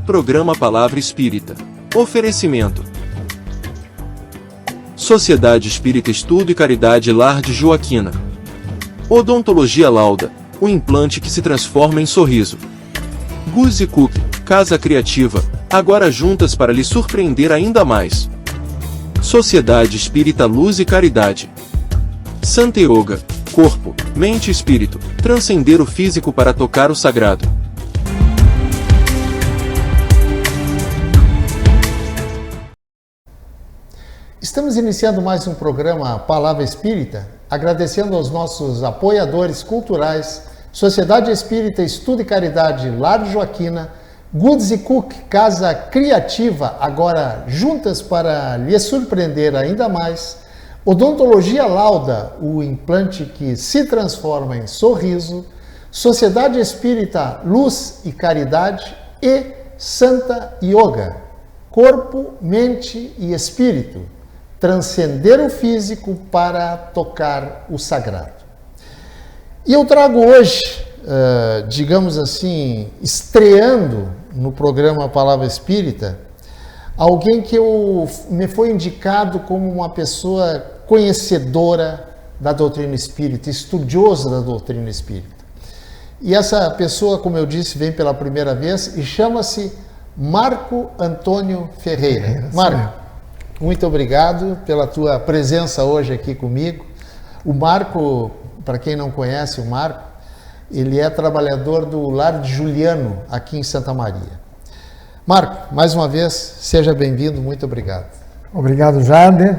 Programa Palavra Espírita. Oferecimento: Sociedade Espírita Estudo e Caridade Lar de Joaquina. Odontologia Lauda, o implante que se transforma em sorriso. Guzzi Cook, Casa Criativa, agora juntas para lhe surpreender ainda mais. Sociedade Espírita Luz e Caridade. Santa Yoga, corpo, mente e espírito, transcender o físico para tocar o sagrado. Estamos iniciando mais um programa Palavra Espírita, agradecendo aos nossos apoiadores culturais, Sociedade Espírita Estudo e Caridade Lar de Joaquina, Guzzi Cook, Casa Criativa, agora juntas para lhe surpreender ainda mais, Odontologia Lauda, o implante que se transforma em sorriso, Sociedade Espírita Luz e Caridade e Santa Yoga, corpo, mente e espírito, transcender o físico para tocar o sagrado. E eu trago hoje, digamos assim, estreando no programa Palavra Espírita, alguém que me foi indicado como uma pessoa conhecedora da doutrina espírita, estudiosa da doutrina espírita. E essa pessoa, como eu disse, vem pela primeira vez e chama-se Marco Antônio Ferreira. Marco, muito obrigado pela tua presença hoje aqui comigo. O Marco, para quem não conhece o Marco, ele é trabalhador do Lar de Juliano, aqui em Santa Maria. Marco, mais uma vez, seja bem-vindo, muito obrigado. Obrigado, Jader.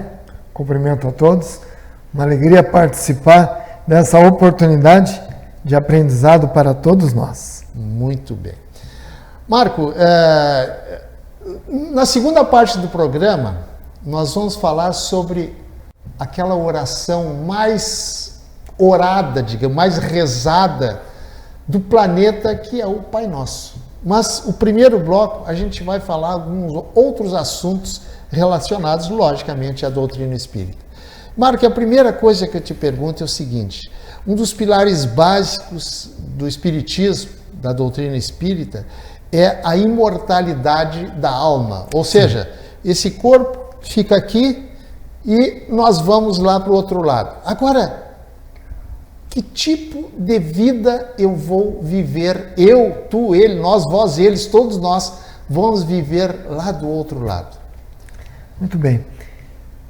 Cumprimento a todos. Uma alegria participar dessa oportunidade de aprendizado para todos nós. Muito bem. Marco, na segunda parte do programa, nós vamos falar sobre aquela oração mais orada, digamos, mais rezada do planeta, que é o Pai Nosso. Mas o primeiro bloco a gente vai falar alguns outros assuntos relacionados, logicamente, à doutrina espírita. Marco, a primeira coisa que eu te pergunto é o seguinte: um dos pilares básicos do espiritismo, da doutrina espírita, é a imortalidade da alma. Ou seja, esse corpo fica aqui e nós vamos lá para o outro lado. Agora, que tipo de vida eu vou viver? Eu, tu, ele, nós, vós, eles, todos nós vamos viver lá do outro lado. Muito bem.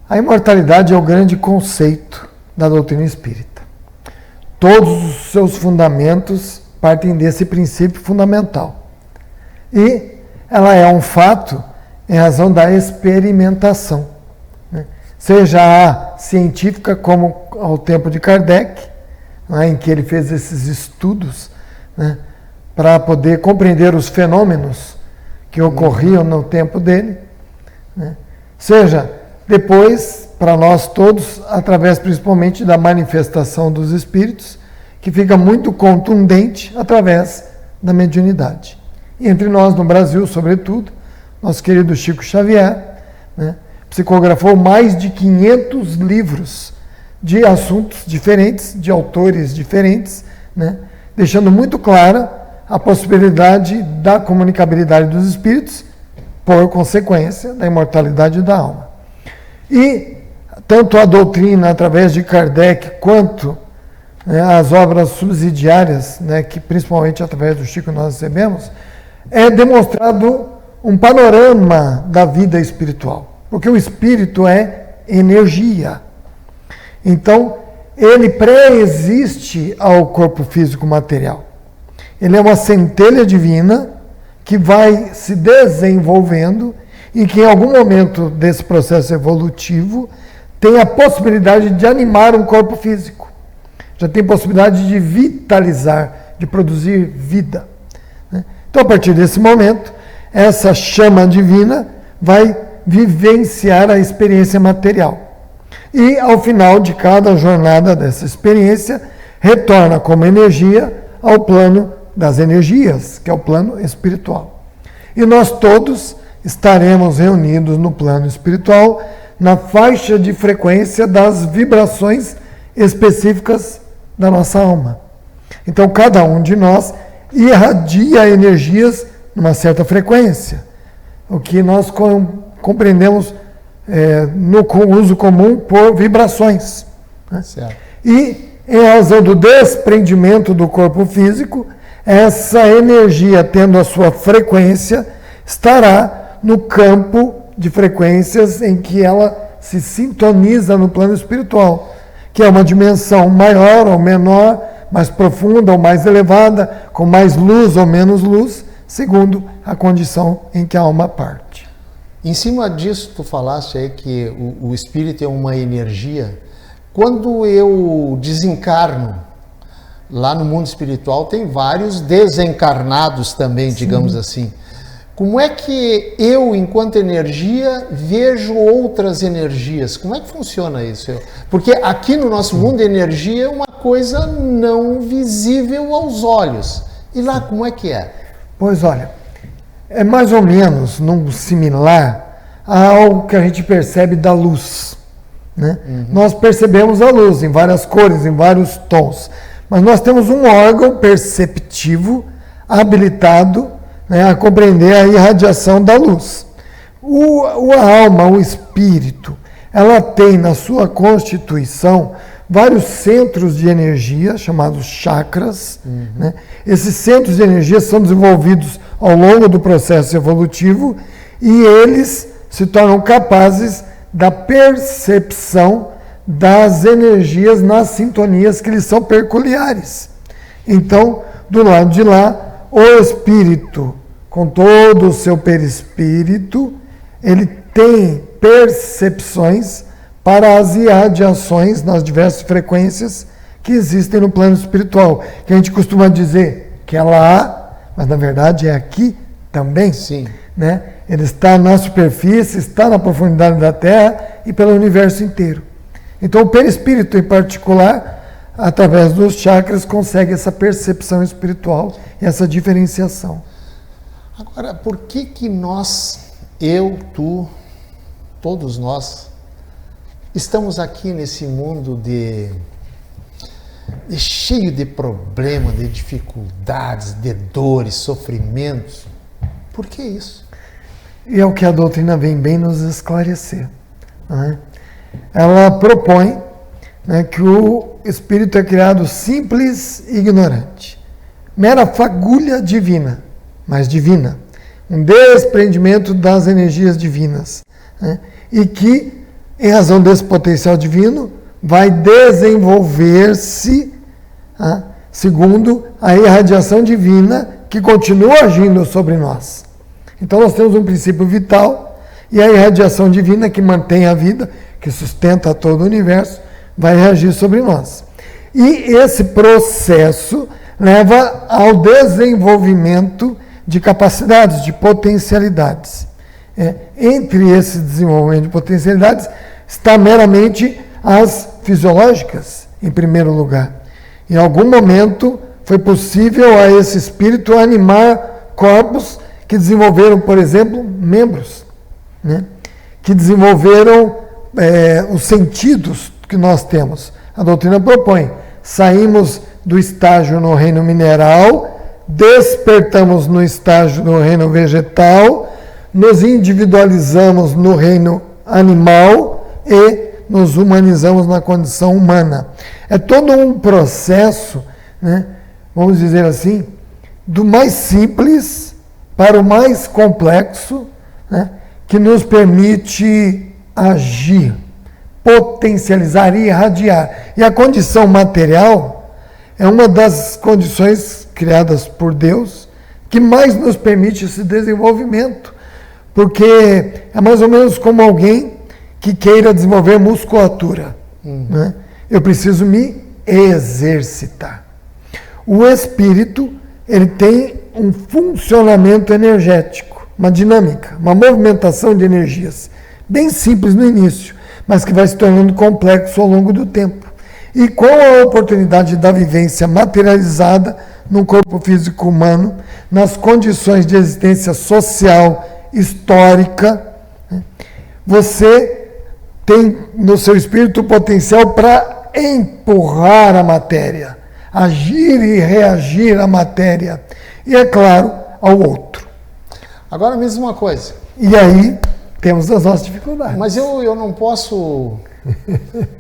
A imortalidade é o grande conceito da doutrina espírita. Todos os seus fundamentos partem desse princípio fundamental. E ela é um fato em razão da experimentação, né? Seja a científica, como ao tempo de Kardec, né, em que ele fez esses estudos, né, para poder compreender os fenômenos que ocorriam no tempo dele, né? Seja depois, para nós todos, através principalmente da manifestação dos espíritos, que fica muito contundente através da mediunidade. E entre nós, no Brasil, sobretudo, nosso querido Chico Xavier, né, psicografou mais de 500 livros de assuntos diferentes, de autores diferentes, né, deixando muito clara a possibilidade da comunicabilidade dos espíritos, por consequência da imortalidade da alma. E tanto a doutrina, através de Kardec, quanto, né, as obras subsidiárias, né, que principalmente através do Chico nós recebemos, é demonstrado um panorama da vida espiritual, porque o espírito é energia. Então, ele pré-existe ao corpo físico material. Ele é uma centelha divina que vai se desenvolvendo e que em algum momento desse processo evolutivo tem a possibilidade de animar um corpo físico. Já tem possibilidade de vitalizar, de produzir vida. Então, a partir desse momento, essa chama divina vai vivenciar a experiência material. E, ao final de cada jornada dessa experiência, retorna como energia ao plano das energias, que é o plano espiritual. E nós todos estaremos reunidos no plano espiritual, na faixa de frequência das vibrações específicas da nossa alma. Então, cada um de nós irradia energias numa certa frequência, o que nós compreendemos no uso comum por vibrações. Né? Certo. E, em razão do desprendimento do corpo físico, essa energia, tendo a sua frequência, estará no campo de frequências em que ela se sintoniza no plano espiritual, que é uma dimensão maior ou menor, mais profunda ou mais elevada, com mais luz ou menos luz, segundo a condição em que a alma parte. Em cima disso, tu falaste aí que o espírito é uma energia. Quando eu desencarno, lá no mundo espiritual tem vários desencarnados também, digamos assim. Como é que eu, enquanto energia, vejo outras energias? Como é que funciona isso? Porque aqui no nosso mundo, energia é uma coisa não visível aos olhos. E lá, como é que é? Pois olha, é mais ou menos num similar a algo que a gente percebe da luz. Né? Nós percebemos a luz em várias cores, em vários tons, mas nós temos um órgão perceptivo habilitado, né, a compreender a irradiação da luz. A alma, o espírito, ela tem na sua constituição vários centros de energia, chamados chakras. Né? Esses centros de energia são desenvolvidos ao longo do processo evolutivo e eles se tornam capazes da percepção das energias nas sintonias que lhes são peculiares. Então, do lado de lá, o espírito, com todo o seu perispírito, ele tem percepções para as irradiações nas diversas frequências que existem no plano espiritual, que a gente costuma dizer que é lá, mas na verdade é aqui também. Sim. Né? Ele está na superfície, está na profundidade da Terra e pelo universo inteiro. Então o perispírito em particular, através dos chakras, consegue essa percepção espiritual e essa diferenciação. Agora, por que nós, eu, tu, todos nós, estamos aqui nesse mundo cheio de problemas, de dificuldades, de dores, sofrimentos? Por que isso? E é o que a doutrina vem bem nos esclarecer. Né? Ela propõe, né, que o espírito é criado simples e ignorante. Mera fagulha divina, mas divina. Um desprendimento das energias divinas. Né? E que, em razão desse potencial divino, vai desenvolver-se segundo a irradiação divina que continua agindo sobre nós. Então nós temos um princípio vital e a irradiação divina que mantém a vida, que sustenta todo o universo, vai reagir sobre nós. E esse processo leva ao desenvolvimento de capacidades, de potencialidades. Entre esse desenvolvimento de potencialidades está meramente as fisiológicas, em primeiro lugar. Em algum momento foi possível a esse espírito animar corpos que desenvolveram, por exemplo, membros, né? Que desenvolveram os sentidos que nós temos. A doutrina propõe, saímos do estágio no reino mineral, despertamos no estágio no reino vegetal, nos individualizamos no reino animal e nos humanizamos na condição humana. É todo um processo, né, vamos dizer assim, do mais simples para o mais complexo, né, que nos permite agir, potencializar e irradiar. E a condição material é uma das condições criadas por Deus que mais nos permite esse desenvolvimento, porque é mais ou menos como alguém que queira desenvolver musculatura. Né? Eu preciso me exercitar. O espírito, ele tem um funcionamento energético, uma dinâmica, uma movimentação de energias, bem simples no início, mas que vai se tornando complexo ao longo do tempo. E com a oportunidade da vivência materializada no corpo físico humano, nas condições de existência social, histórica, né, você tem no seu espírito o potencial para empurrar a matéria, agir e reagir à matéria, e é claro, ao outro. Agora, me diz uma coisa. E aí temos as nossas dificuldades. Mas eu não posso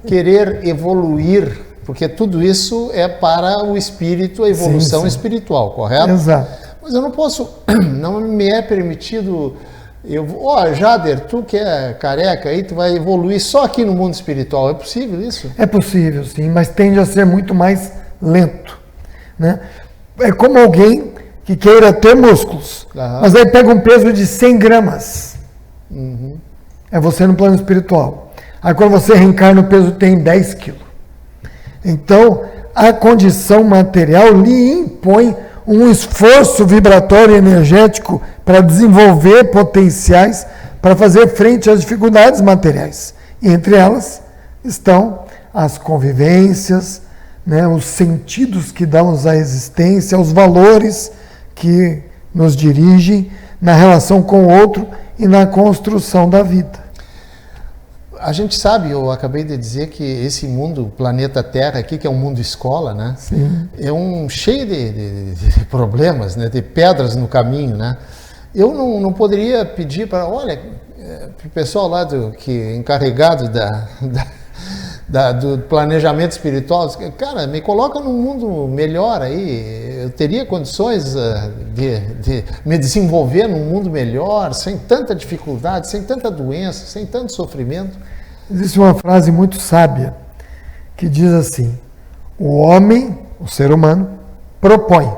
querer evoluir, porque tudo isso é para o espírito, a evolução sim. espiritual, correto? Exato. Mas eu não posso, não me é permitido... Jader, tu que é careca aí, tu vai evoluir só aqui no mundo espiritual. É possível isso? É possível, sim, mas tende a ser muito mais lento, né? É como alguém que queira ter músculos, mas aí pega um peso de 100 gramas. É você no plano espiritual. Aí quando você reencarna, o peso tem 10 quilos. Então, a condição material lhe impõe um esforço vibratório e energético para desenvolver potenciais para fazer frente às dificuldades materiais. E entre elas estão as convivências, né, os sentidos que damos à existência, os valores que nos dirigem na relação com o outro e na construção da vida. A gente sabe, eu acabei de dizer que esse mundo, o planeta Terra aqui, que é um mundo escola, né? Sim. É cheio de problemas, né? De pedras no caminho, né? Eu não poderia pedir para, olha, para o pessoal lá que é encarregado do planejamento espiritual, cara, me coloca num mundo melhor aí, eu teria condições de me desenvolver num mundo melhor, sem tanta dificuldade, sem tanta doença, sem tanto sofrimento. Existe uma frase muito sábia que diz assim: o homem, o ser humano, propõe,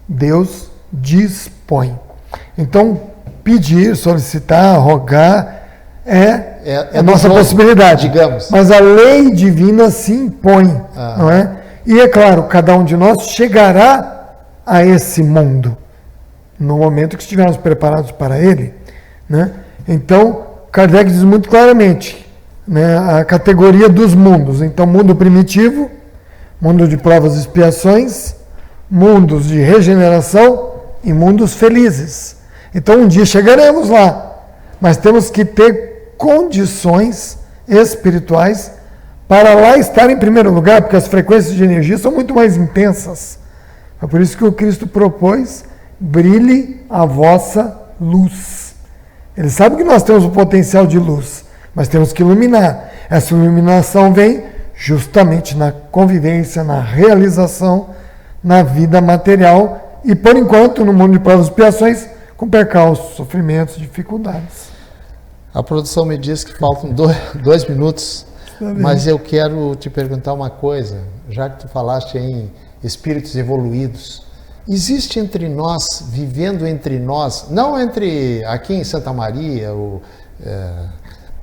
Deus dispõe. Então, pedir, solicitar, rogar é a nossa possibilidade, digamos. Mas a lei divina se impõe, não é? E é claro, cada um de nós chegará a esse mundo no momento que estivermos preparados para ele, né? Então, Kardec diz muito claramente, né, a categoria dos mundos. Então, mundo primitivo, mundo de provas e expiações, mundos de regeneração e mundos felizes. Então, um dia chegaremos lá, mas temos que ter condições espirituais para lá estar em primeiro lugar, porque as frequências de energia são muito mais intensas. É por isso que o Cristo propôs: brilhe a vossa luz. Ele sabe que nós temos o potencial de luz, mas temos que iluminar. Essa iluminação vem justamente na convivência, na realização, na vida material e, por enquanto, no mundo de provas e expiações, com percalços, sofrimentos, dificuldades. A produção me diz que faltam 2 minutos, mas eu quero te perguntar uma coisa, já que tu falaste em espíritos evoluídos. Existe entre nós, vivendo entre nós, não entre aqui em Santa Maria,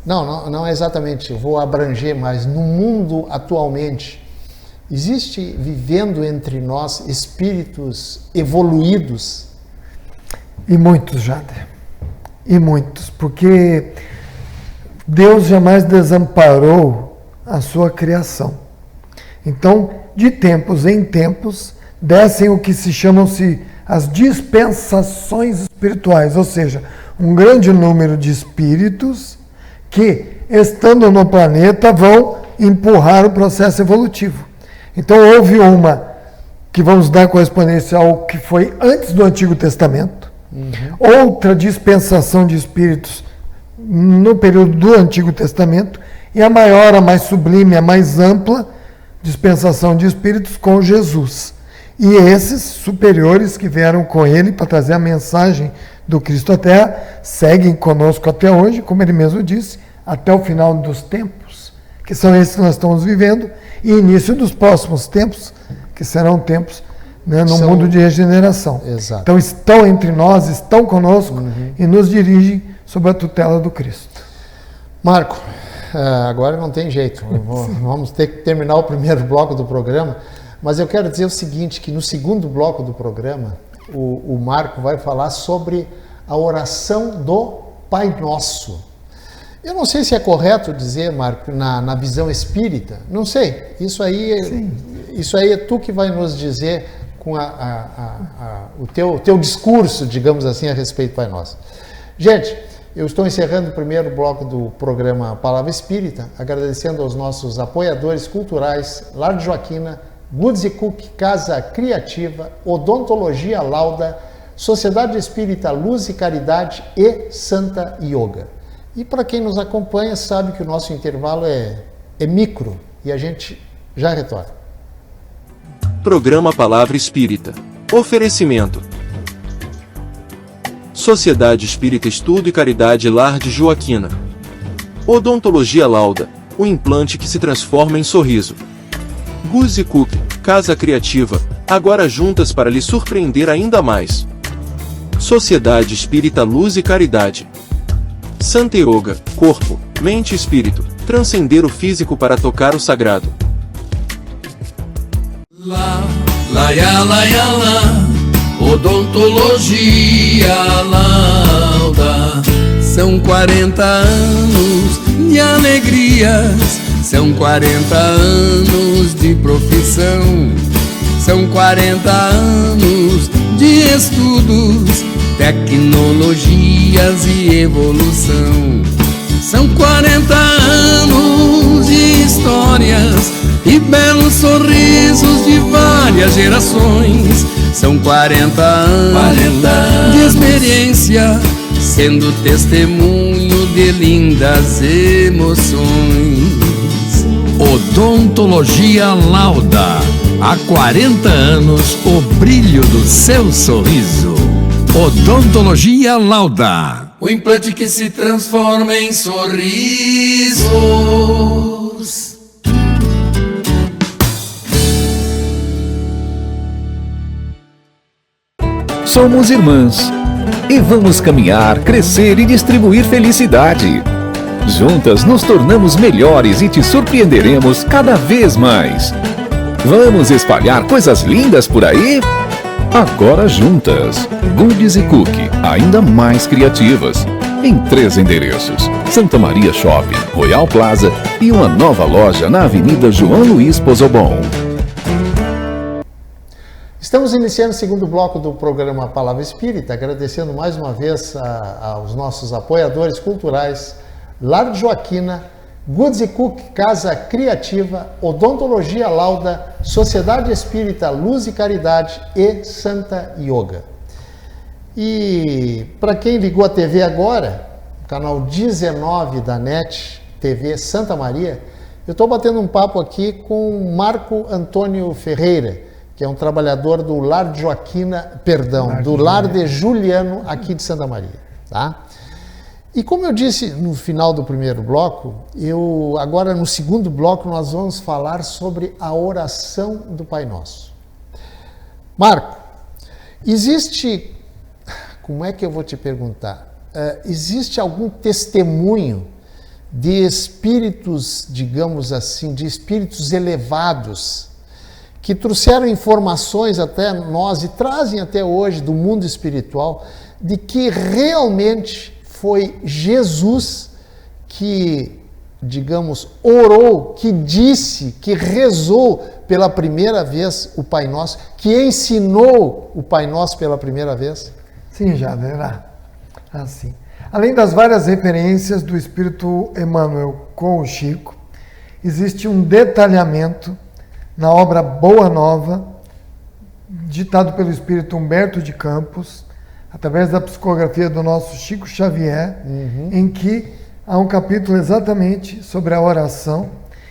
não é exatamente, eu vou abranger, mas no mundo atualmente, existe vivendo entre nós espíritos evoluídos? E muitos, Jader. E muitos, porque Deus jamais desamparou a sua criação. Então, de tempos em tempos, descem o que se chamam-se as dispensações espirituais, ou seja, um grande número de espíritos que, estando no planeta, vão empurrar o processo evolutivo. Então, houve uma que vamos dar correspondência ao que foi antes do Antigo Testamento, outra dispensação de espíritos no período do Antigo Testamento, e a maior, a mais sublime, a mais ampla dispensação de espíritos com Jesus. E esses superiores que vieram com ele para trazer a mensagem do Cristo à Terra seguem conosco até hoje, como ele mesmo disse, até o final dos tempos, que são esses que nós estamos vivendo, e início dos próximos tempos, que serão tempos, né, no mundo de regeneração. Exato. Então estão entre nós, estão conosco e nos dirigem sob a tutela do Cristo. Marco, agora não tem jeito, vamos ter que terminar o primeiro bloco do programa, mas eu quero dizer o seguinte, que no segundo bloco do programa, o Marco vai falar sobre a oração do Pai Nosso. Eu não sei se é correto dizer, Marco, na visão espírita, não sei, isso aí é tu que vai nos dizer com o teu discurso, digamos assim, a respeito do Pai Nosso. Gente, eu estou encerrando o primeiro bloco do programa Palavra Espírita, agradecendo aos nossos apoiadores culturais, Lar de Joaquina, Goods & Cook, Casa Criativa, Odontologia Lauda, Sociedade Espírita Luz e Caridade e Santa Yoga. E para quem nos acompanha sabe que o nosso intervalo é micro e a gente já retorna. Programa Palavra Espírita. Oferecimento: Sociedade Espírita Estudo e Caridade Lar de Joaquina. Odontologia Lauda, o implante que se transforma em sorriso. Guzi Cook, Casa Criativa, agora juntas para lhe surpreender ainda mais. Sociedade Espírita Luz e Caridade. Santa Yoga, corpo, mente e espírito, transcender o físico para tocar o sagrado. Odontologia Lauda. São 40 anos de alegrias, são 40 anos de profissão, são 40 anos de estudos, tecnologias e evolução. São 40 anos de histórias e belos sorrisos de várias gerações. São 40 anos de experiência, sendo testemunho de lindas emoções. Odontologia Lauda. Há 40 anos, o brilho do seu sorriso. Odontologia Lauda. O implante que se transforma em sorrisos. Somos irmãs e vamos caminhar, crescer e distribuir felicidade. Juntas nos tornamos melhores e te surpreenderemos cada vez mais. Vamos espalhar coisas lindas por aí? Agora juntas. Goodies e Cookie, ainda mais criativas. Em 3 endereços: Santa Maria Shopping, Royal Plaza e uma nova loja na Avenida João Luiz Pozobon. Estamos iniciando o segundo bloco do programa Palavra Espírita, agradecendo mais uma vez aos nossos apoiadores culturais, Lar de Joaquina, Goods e Cook, Casa Criativa, Odontologia Lauda, Sociedade Espírita Luz e Caridade e Santa Yoga. E para quem ligou a TV agora, canal 19 da NET TV Santa Maria, eu estou batendo um papo aqui com Marco Antônio Ferreira, que é um trabalhador do Lar de Joaquina, do Lar de Juliano, aqui de Santa Maria, tá? E como eu disse no final do primeiro bloco, agora no segundo bloco nós vamos falar sobre a oração do Pai Nosso. Marco, existe, como é que eu vou te perguntar? Existe algum testemunho de espíritos, digamos assim, de espíritos elevados, que trouxeram informações até nós e trazem até hoje do mundo espiritual, de que realmente foi Jesus que, digamos, orou, que disse, que rezou pela primeira vez o Pai Nosso, que ensinou o Pai Nosso pela primeira vez? Sim, Jader, era assim. Além das várias referências do Espírito Emmanuel com o Chico, existe um detalhamento na obra Boa Nova, ditado pelo Espírito Humberto de Campos, através da psicografia do nosso Chico Xavier, em que há um capítulo exatamente sobre a oração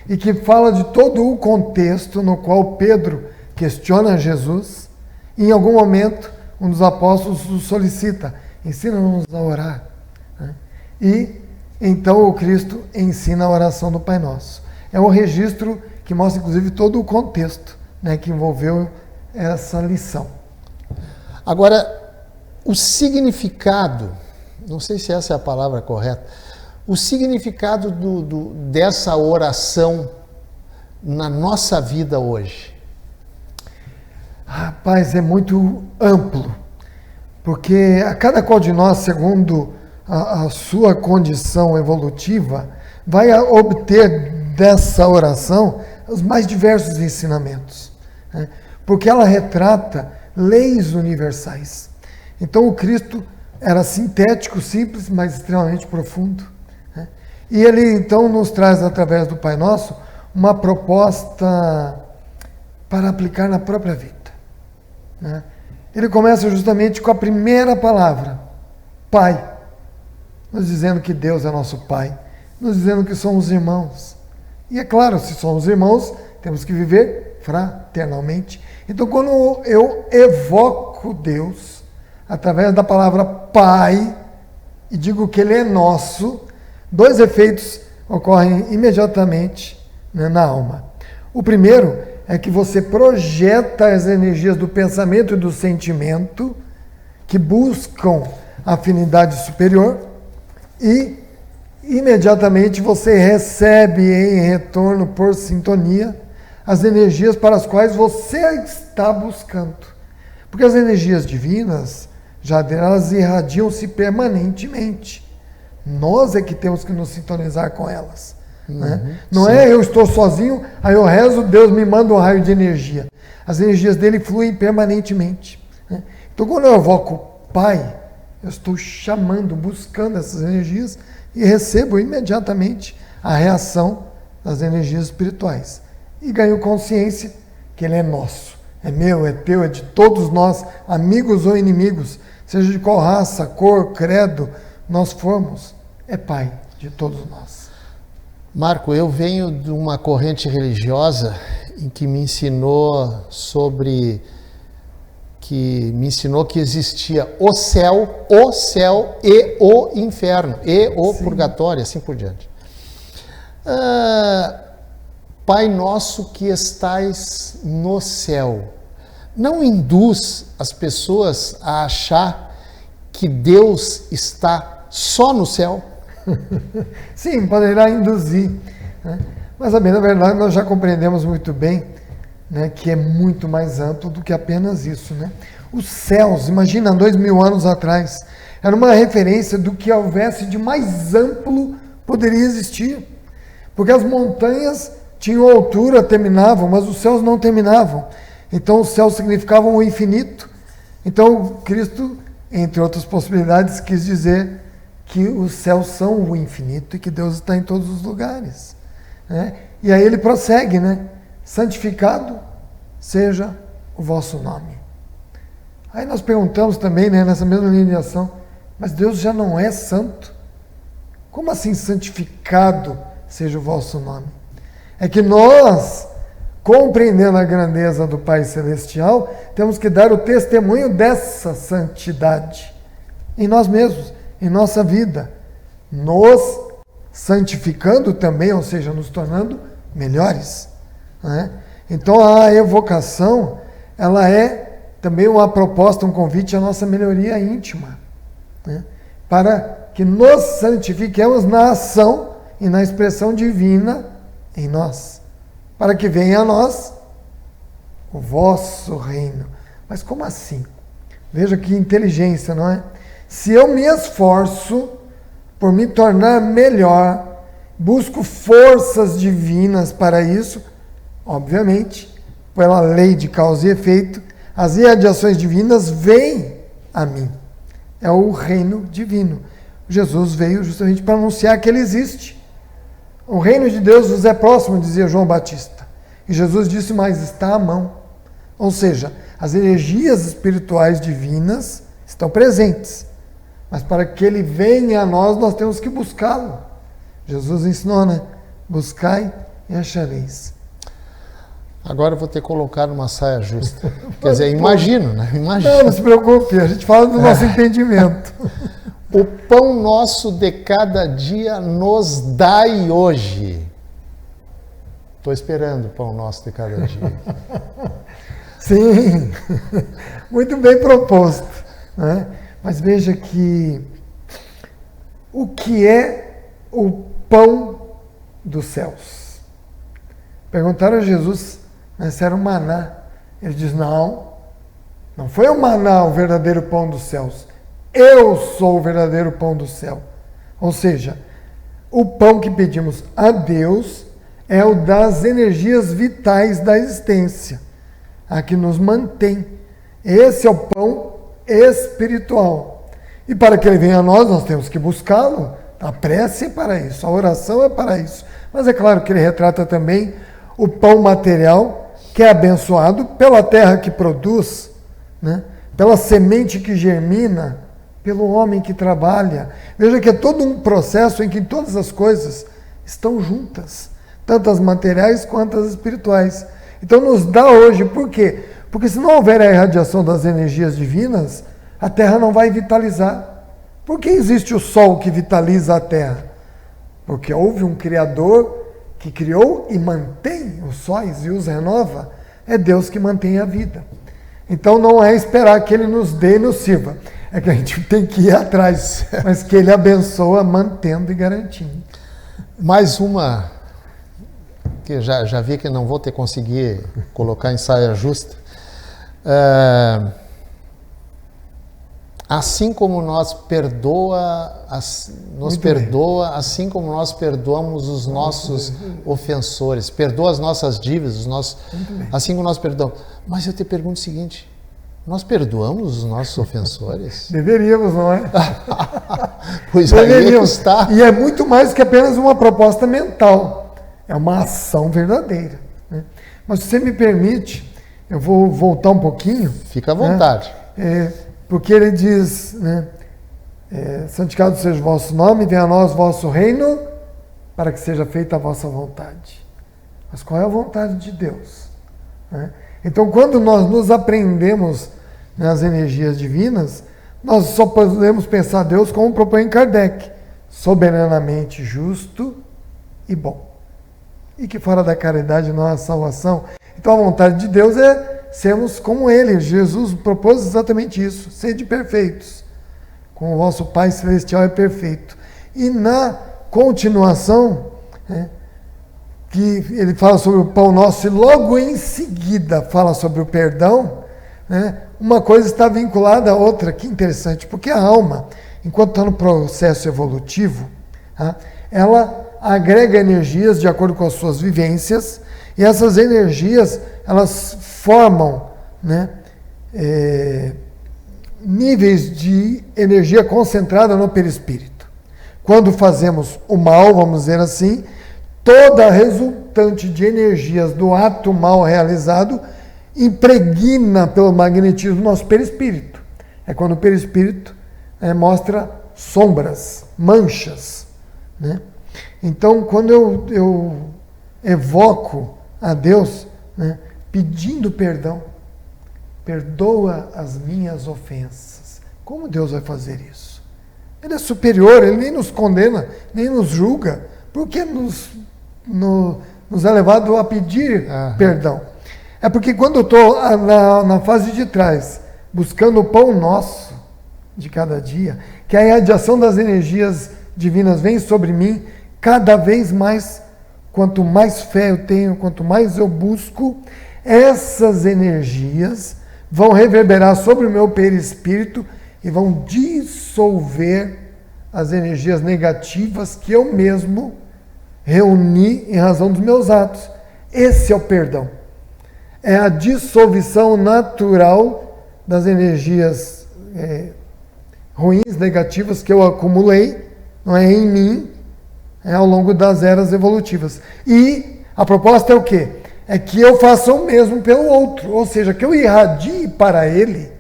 e que fala de todo o contexto no qual Pedro questiona Jesus e em algum momento um dos apóstolos o solicita: ensina-nos a orar. E então o Cristo ensina a oração do Pai Nosso. É um registro que mostra inclusive todo o contexto, né, que envolveu essa lição. Agora, o significado, não sei se essa é a palavra correta, o significado dessa oração na nossa vida hoje. Rapaz, é muito amplo, porque a cada qual de nós, segundo a sua condição evolutiva, vai obter dessa oração os mais diversos ensinamentos, né? Porque ela retrata leis universais. Então o Cristo era sintético, simples, mas extremamente profundo, né? E ele então nos traz, através do Pai Nosso, uma proposta para aplicar na própria vida, né? ele começa justamente com a primeira palavra, Pai, nos dizendo que Deus é nosso Pai, nos dizendo que somos irmãos. E é claro, se somos irmãos, temos que viver fraternalmente. Então, quando eu evoco Deus, através da palavra Pai, e digo que Ele é nosso, dois efeitos ocorrem imediatamente, né, na alma. O primeiro é que você projeta as energias do pensamento e do sentimento que buscam afinidade superior e imediatamente você recebe em retorno por sintonia as energias para as quais você está buscando. Porque as energias divinas, já elas irradiam-se permanentemente. Nós é que temos que nos sintonizar com elas. Né? Não sim. é eu estou sozinho, aí eu rezo, Deus me manda um raio de energia. As energias dele fluem permanentemente. Né? Então, quando eu evoco Pai, eu estou chamando, buscando essas energias e recebo imediatamente a reação das energias espirituais. E ganho consciência que Ele é nosso, é meu, é teu, é de todos nós, amigos ou inimigos, seja de qual raça, cor, credo nós formos, é Pai de todos nós. Marco, eu venho de uma corrente religiosa em que me ensinou que existia o céu e o inferno, e o Sim. purgatório, assim por diante. Pai nosso que estais no céu, não induz as pessoas a achar que Deus está só no céu? Sim, poderá induzir. Né? Mas, na verdade, nós já compreendemos muito bem, né, que é muito mais amplo do que apenas isso. Né? Os céus, imagina, 2000 anos atrás, era uma referência do que houvesse de mais amplo poderia existir. Porque as montanhas tinham altura, terminavam, mas os céus não terminavam. Então, os céus significavam o infinito. Então, Cristo, entre outras possibilidades, quis dizer que os céus são o infinito e que Deus está em todos os lugares. Né? E aí ele prossegue, né? Santificado seja o vosso nome. Aí nós perguntamos também, né, nessa mesma linha de ação, mas Deus já não é santo? Como assim santificado seja o vosso nome? É que nós, compreendendo a grandeza do Pai Celestial, temos que dar o testemunho dessa santidade em nós mesmos, em nossa vida, nos santificando também, ou seja, nos tornando melhores. Né? Então a evocação, ela é também uma proposta, um convite à nossa melhoria íntima, né? Para que nos santifiquemos na ação e na expressão divina em nós, para que venha a nós o vosso reino. Mas como assim? Veja que inteligência, não é? Se eu me esforço por me tornar melhor, busco forças divinas para isso, obviamente, pela lei de causa e efeito, as irradiações divinas vêm a mim. É o reino divino. Jesus veio justamente para anunciar que ele existe. O reino de Deus nos é próximo, dizia João Batista. E Jesus disse, mas está à mão. Ou seja, as energias espirituais divinas estão presentes. Mas para que ele venha a nós, nós temos que buscá-lo. Jesus ensinou, né? Buscai e achareis. Agora eu vou ter que colocar numa saia justa. Quer dizer, imagino, né? Imagino. Não se preocupe, a gente fala do nosso entendimento. O pão nosso de cada dia nos dai hoje. Estou esperando o pão nosso de cada dia. Sim, muito bem proposto. Né? Mas veja que o que é o pão dos céus? Perguntaram a Jesus, né, se era o maná. Ele diz, não foi o maná o verdadeiro pão dos céus. Eu sou o verdadeiro pão do céu. Ou seja, o pão que pedimos a Deus é o das energias vitais da existência, a que nos mantém. Esse é o pão espiritual. E para que ele venha a nós, nós temos que buscá-lo. A prece é para isso, a oração é para isso. Mas é claro que ele retrata também o pão material, que é abençoado pela terra que produz, né? pela semente que germina, pelo homem que trabalha. Veja que é todo um processo em que todas as coisas estão juntas, tanto as materiais quanto as espirituais. Então nos dá hoje, por quê? Porque se não houver a irradiação das energias divinas, a Terra não vai vitalizar. Por que existe o Sol que vitaliza a Terra? Porque houve um Criador que criou e mantém os sóis e os renova. É Deus que mantém a vida. Então não é esperar que Ele nos dê e nos sirva. É que a gente tem que ir atrás, mas que Ele abençoa mantendo e garantindo. Mais uma, que já vi que não vou ter conseguir colocar em saia justa. Assim como nos perdoa, assim como nós perdoamos os nossos ofensores, perdoa as nossas dívidas, assim como nós perdoamos. Mas eu te pergunto o seguinte, nós perdoamos os nossos ofensores? Deveríamos, não é? Pois aí é que está. E é muito mais que apenas uma proposta mental, é uma ação verdadeira, né? Mas se você me permite, eu vou voltar um pouquinho. Fica à vontade. Porque ele diz, né, santificado seja o vosso nome, venha a nós o vosso reino, para que seja feita a vossa vontade. Mas qual é a vontade de Deus? Né? Então, quando nós nos aprendemos nas energias divinas, nós só podemos pensar Deus como propõe Kardec, soberanamente justo e bom. E que fora da caridade não há salvação. Então, a vontade de Deus é sermos como Ele. Jesus propôs exatamente isso. Sede perfeitos, como o vosso Pai Celestial é perfeito. E na continuação, que ele fala sobre o pão nosso e logo em seguida fala sobre o perdão, uma coisa está vinculada à outra. Que interessante, porque a alma, enquanto está no processo evolutivo, ela agrega energias de acordo com as suas vivências, e essas energias, elas formam, níveis de energia concentrada no perispírito. Quando fazemos o mal, vamos dizer assim, toda a resultante de energias do ato mal realizado impregna pelo magnetismo nosso perispírito. É quando o perispírito mostra sombras, manchas, né? Então, quando eu evoco a Deus, pedindo perdão, perdoa as minhas ofensas. Como Deus vai fazer isso? Ele é superior, Ele nem nos condena, nem nos julga. Por que nos é levado a pedir perdão? É porque quando eu estou na fase de trás, buscando o pão nosso de cada dia, que a irradiação das energias divinas vem sobre mim, cada vez mais, quanto mais fé eu tenho, quanto mais eu busco, essas energias vão reverberar sobre o meu perispírito e vão dissolver as energias negativas que eu mesmo reuni em razão dos meus atos. Esse é o perdão. É a dissolução natural das energias ruins, negativas que eu acumulei, não é, em mim, ao longo das eras evolutivas. E a proposta é o quê? É que eu faça o mesmo pelo outro, ou seja, que eu irradie para ele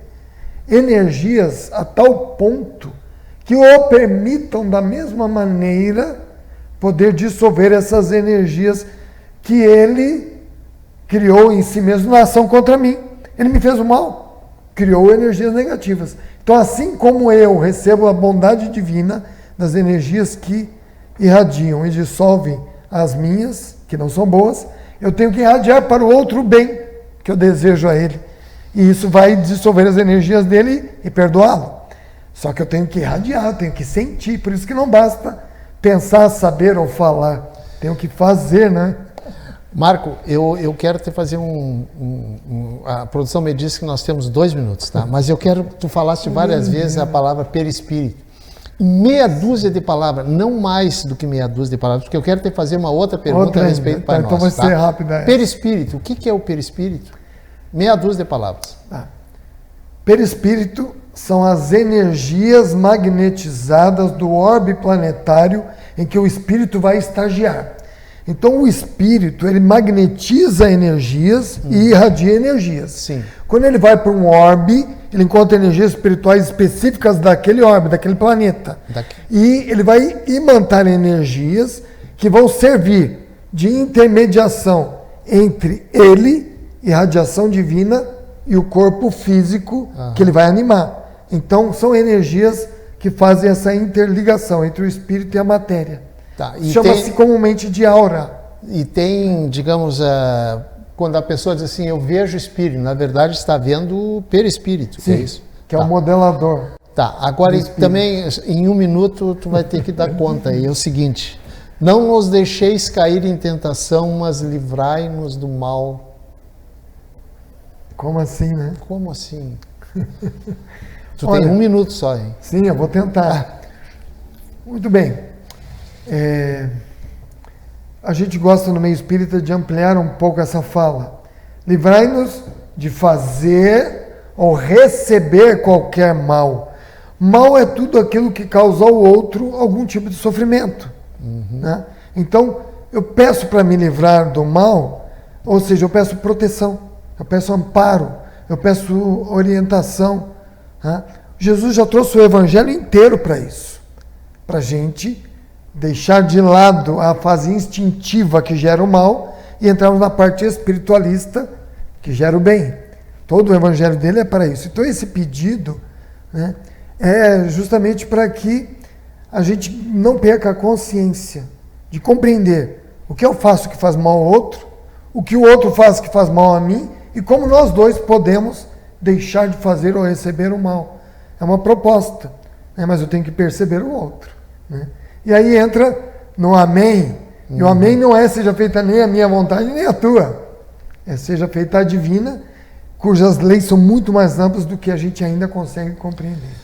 energias a tal ponto que o permitam da mesma maneira poder dissolver essas energias que ele criou em si mesmo na ação contra mim. Ele me fez o mal, criou energias negativas. Então, assim como eu recebo a bondade divina das energias que irradiam e dissolvem as minhas, que não são boas, eu tenho que irradiar para o outro bem que eu desejo a ele. E isso vai dissolver as energias dele e perdoá-lo. Só que eu tenho que irradiar, eu tenho que sentir. Por isso que não basta pensar, saber ou falar. Tenho que fazer, né? Marco, eu quero te fazer a produção me disse que nós temos 2 minutos, tá? Mas eu quero que tu falasse várias vezes a palavra perispírito. Meia dúzia de palavras, não mais do que meia dúzia de palavras, porque eu quero te fazer uma outra pergunta a respeito para nós. Então vai ser rápida. Perispírito, o que é o perispírito? Meia dúzia de palavras. Perispírito são as energias magnetizadas do orbe planetário em que o espírito vai estagiar. Então o espírito, ele magnetiza energias e irradia energias. Sim. Quando ele vai para um orbe, ele encontra energias espirituais específicas daquele orbe, daquele planeta. E ele vai imantar energias que vão servir de intermediação entre ele e a radiação divina e o corpo físico que ele vai animar. Então, são energias que fazem essa interligação entre o espírito e a matéria. Chama-se comumente de aura. E tem, digamos, quando a pessoa diz assim, eu vejo espírito, na verdade está vendo o perispírito. Sim, é isso? Que é o modelador. Tá, agora também, em 1 minuto, tu vai ter que dar conta aí. É o seguinte, não nos deixeis cair em tentação, mas livrai-nos do mal. Como assim, né? Como assim? Tu tem 1 minuto só, hein? Sim, eu vou tentar. Muito bem. A gente gosta no meio espírita de ampliar um pouco essa fala. Livrai-nos de fazer ou receber qualquer mal. Mal é tudo aquilo que causa ao outro algum tipo de sofrimento. Né? Então, eu peço para me livrar do mal, ou seja, eu peço proteção, eu peço amparo, eu peço orientação. Né? Jesus já trouxe o evangelho inteiro para isso, para a gente deixar de lado a fase instintiva que gera o mal e entrarmos na parte espiritualista que gera o bem. Todo o evangelho dele é para isso. Então esse pedido, né, é justamente para que a gente não perca a consciência de compreender o que eu faço que faz mal ao outro, o que o outro faz que faz mal a mim e como nós dois podemos deixar de fazer ou receber o mal. É uma proposta, né, mas eu tenho que perceber o outro. Né? E aí entra no amém. E o amém não é seja feita nem a minha vontade nem a tua. É seja feita a divina, cujas leis são muito mais amplas do que a gente ainda consegue compreender.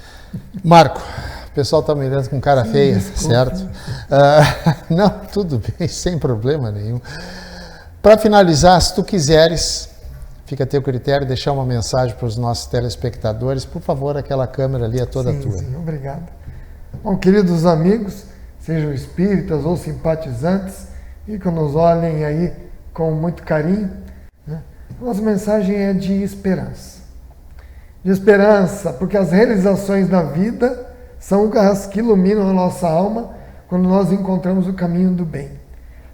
Marco, o pessoal está me olhando com cara feia, desculpa, certo? Não, tudo bem, sem problema nenhum. Para finalizar, se tu quiseres, fica a teu critério, deixar uma mensagem para os nossos telespectadores. Por favor, aquela câmera ali é toda tua. Sim, obrigado. Bom, queridos amigos, sejam espíritas ou simpatizantes, e que nos olhem aí com muito carinho, né? Nossa mensagem é de esperança. De esperança, porque as realizações da vida são as que iluminam a nossa alma quando nós encontramos o caminho do bem.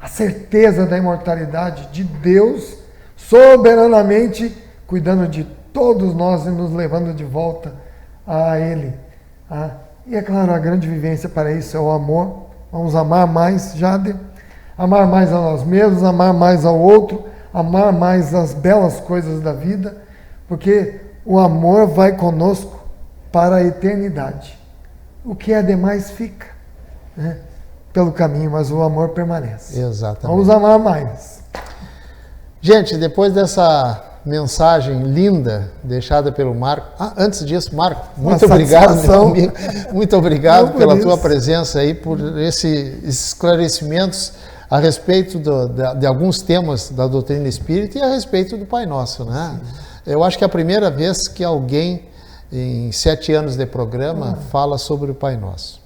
A certeza da imortalidade de Deus soberanamente cuidando de todos nós e nos levando de volta a Ele. E é claro, a grande vivência para isso é o amor. Vamos amar mais, Jade, amar mais a nós mesmos, amar mais ao outro, amar mais as belas coisas da vida, porque o amor vai conosco para a eternidade. O que é demais fica, né, pelo caminho, mas o amor permanece. Exatamente. Vamos amar mais. Gente, depois dessa mensagem linda deixada pelo Marco. Antes disso, Marco, muito obrigado, meu amigo. Muito obrigado pela tua presença aí, por esses esclarecimentos a respeito de alguns temas da doutrina espírita e a respeito do Pai Nosso, né? Eu acho que é a primeira vez que alguém, em 7 anos de programa, fala sobre o Pai Nosso.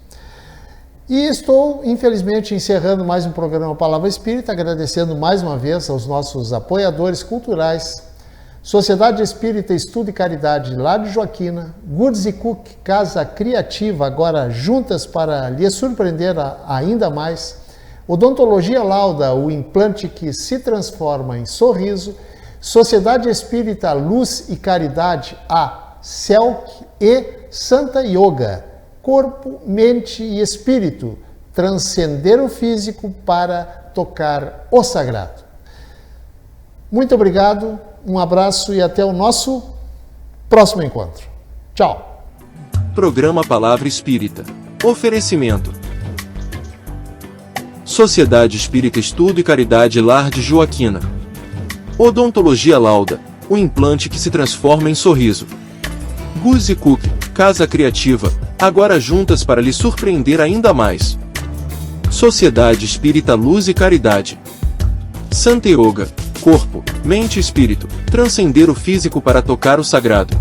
E estou, infelizmente, encerrando mais um programa Palavra Espírita, agradecendo mais uma vez aos nossos apoiadores culturais, Sociedade Espírita Estudo e Caridade Lar de Joaquina, Goods e Cook, Casa Criativa, agora juntas para lhe surpreender ainda mais, Odontologia Lauda, o implante que se transforma em sorriso, Sociedade Espírita Luz e Caridade, a CELC e Santa Yoga, Corpo, Mente e Espírito, transcender o físico para tocar o sagrado. Muito obrigado, um abraço e até o nosso próximo encontro. Tchau. Programa Palavra Espírita. Oferecimento: Sociedade Espírita Estudo e Caridade Lar de Joaquina. Odontologia Lauda, o implante que se transforma em sorriso. Goods e Cook, Casa Criativa, agora juntas para lhe surpreender ainda mais. Sociedade Espírita Luz e Caridade. Santa Yoga, Corpo, Mente e Espírito, transcender o físico para tocar o sagrado.